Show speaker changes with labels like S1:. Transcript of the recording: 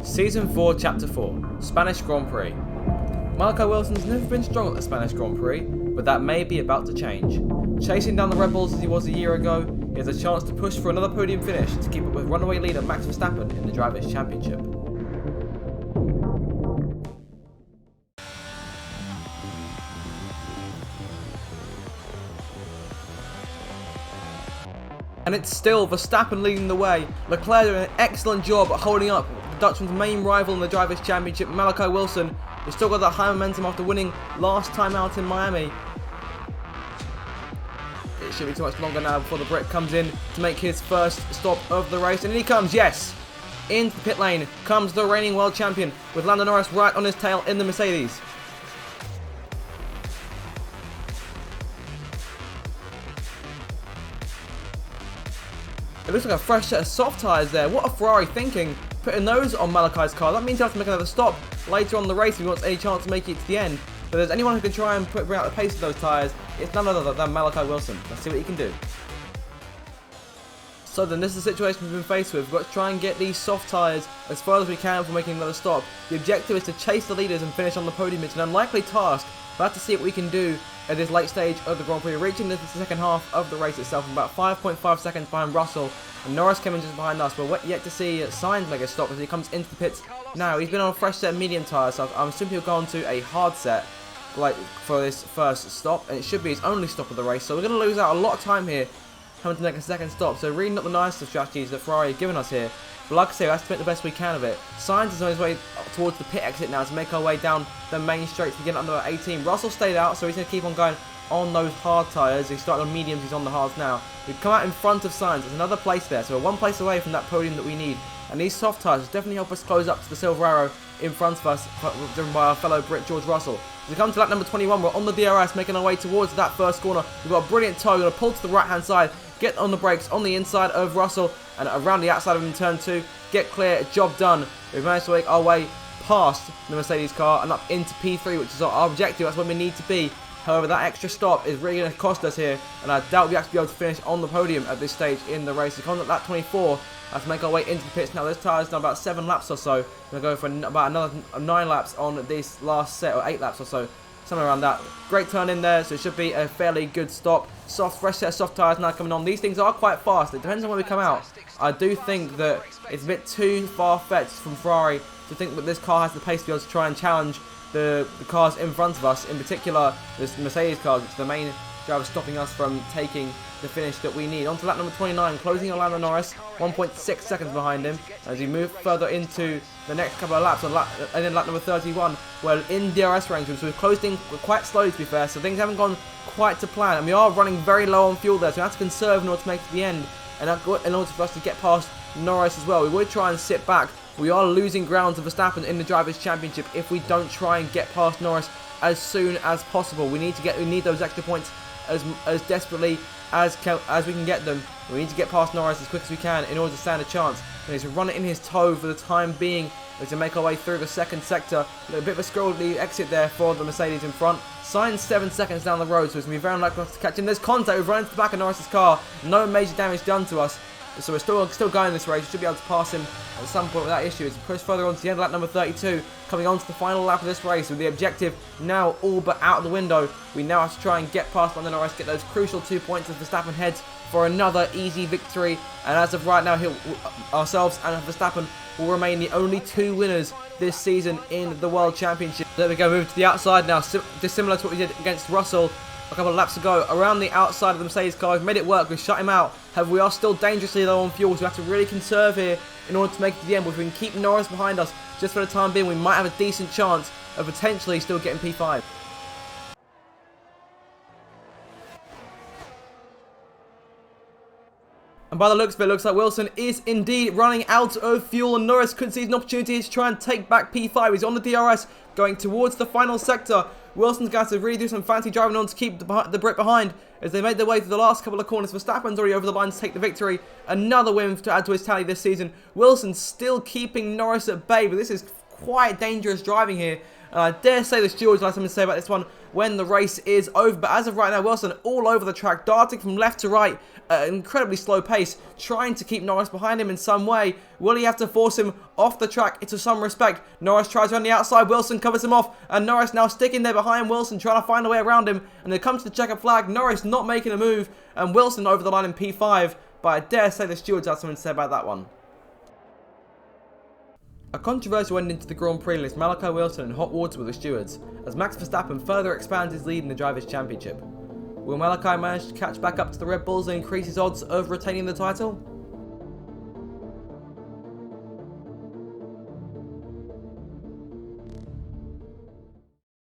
S1: Season 4, Chapter 4, Spanish Grand Prix. Malachi Wilson's never been strong at the Spanish Grand Prix, but that may be about to change. Chasing down the Red Bulls as he was a year ago, he has a chance to push for another podium finish to keep up with runaway leader Max Verstappen in the Drivers' Championship. And it's still Verstappen leading the way. Leclerc doing an excellent job at holding up the Dutchman's main rival in the Drivers' Championship, Malachi Wilson, who's still got that high momentum after winning last time out in Miami. It shouldn't be too much longer now before the Brit comes in to make his first stop of the race. And in he comes, yes! Into the pit lane comes the reigning world champion with Lando Norris right on his tail in the Mercedes. It looks like a fresh set of soft tyres there. What a Ferrari thinking, putting those on Malachi's car. That means he'll have to make another stop later on in the race if he wants any chance to make it to the end. But if there's anyone who can try and bring out the pace of those tyres, it's none other than Malachi Wilson. Let's see what he can do. So then, this is the situation we've been faced with. We've got to try and get these soft tyres as far as we can for making another stop. The objective is to chase the leaders and finish on the podium. It's an unlikely task. We'll have to see what we can do at this late stage of the Grand Prix, reaching the second half of the race itself, about 5.5 seconds behind Russell, and Norris coming just behind us. We're yet to see Sainz make a stop as he comes into the pits now. He's been on a fresh set of medium tyres, so I'm assuming he'll go on to a hard set for this first stop, and it should be his only stop of the race, so we're going to lose out a lot of time here having to make a second stop. So really not the nicest strategies that Ferrari have given us here. But like I say, we have to make the best we can of it. Sainz is on his way towards the pit exit now to make our way down the main straight to get under 18. Russell stayed out, so he's going to keep on going on those hard tyres. He started on mediums, he's on the hards now. We've come out in front of Sainz. There's another place there, so we're one place away from that podium that we need. And these soft tyres definitely help us close up to the silver arrow in front of us, driven by our fellow Brit George Russell. As we come to lap number 21, we're on the DRS, making our way towards that first corner. We've got a brilliant toe, we're going to pull to the right-hand side, get on the brakes on the inside of Russell, and around the outside of him in turn 2, get clear, job done. We've managed to make our way past the Mercedes car and up into P3, which is our objective. That's where we need to be. However, that extra stop is really going to cost us here, and I doubt we'll actually be able to finish on the podium at this stage in the race. We come at lap 24, have to make our way into the pits now. This tyre's done about 7 laps or so. We're going to go for about another 9 laps on this last set, or 8 laps or so, somewhere around that. Great turn in there, so it should be a fairly good stop. Fresh set of soft tyres now coming on. These things are quite fast. It depends on where we come out. I do think that it's a bit too far-fetched from Ferrari to think that this car has the pace to be able to try and challenge the cars in front of us, in particular this Mercedes car, which is the main driver stopping us from taking the finish that we need. On to lap number 29, closing on Lando Norris, 1.6 seconds behind him as we move further into the next couple of laps, and then lap number 31, we're in DRS range, so we've closed in quite slowly to be fair, so things haven't gone quite to plan, and we are running very low on fuel there, so we have to conserve in order to make it to the end, and in order for us to get past Norris as well. We would try and sit back. We are losing ground to Verstappen in the Drivers' Championship if we don't try and get past Norris as soon as possible. We need those extra points as desperately as we can get them. We need to get past Norris as quick as we can in order to stand a chance. We need to run it in his toe for the time being. We need to make our way through the second sector. A bit of a scrolly exit there for the Mercedes in front. Sainz 7 seconds down the road, so it's going to be very unlikely to catch him. There's contact. We've run into the back of Norris's car. No major damage done to us. So we're still going this race. We should be able to pass him at some point without issue. As we push further on to the end of lap number 32, coming on to the final lap of this race with the objective now all but out of the window. We now have to try and get past Lando Norris, get those crucial 2 points as Verstappen heads for another easy victory. And as of right now, ourselves and Verstappen will remain the only 2 winners this season in the World Championship. There we go, moving to the outside now, dissimilar to what we did against Russell a couple of laps ago. Around the outside of the Mercedes car, we've made it work, we've shut him out. However, we are still dangerously low on fuel, so we have to really conserve here in order to make it to the end. But if we can keep Norris behind us just for the time being, we might have a decent chance of potentially still getting P5. And by the looks of it, looks like Wilson is indeed running out of fuel, and Norris could seize an opportunity to try and take back P5. He's on the DRS, going towards the final sector. Wilson's going to really do some fancy driving on to keep the Brit behind as they make their way through the last couple of corners. Verstappen's already over the line to take the victory. Another win to add to his tally this season. Wilson's still keeping Norris at bay, but this is quite dangerous driving here. And I dare say the stewards will have something to say about this one. when the race is over. But as of right now, Wilson all over the track, darting from left to right at an incredibly slow pace, trying to keep Norris behind him in some way. Will he have to force him off the track into some respect? Norris tries around the outside, Wilson covers him off, and Norris now sticking there behind Wilson, trying to find a way around him, and it comes to the checkered flag. Norris not making a move, and Wilson over the line in P5, but I dare say the stewards had something to say about that one. A controversial ending to the Grand Prix leaves Malachi Wilson in hot water with the stewards, as Max Verstappen further expands his lead in the Drivers' Championship. Will Malachi manage to catch back up to the Red Bulls and increase his odds of retaining the title?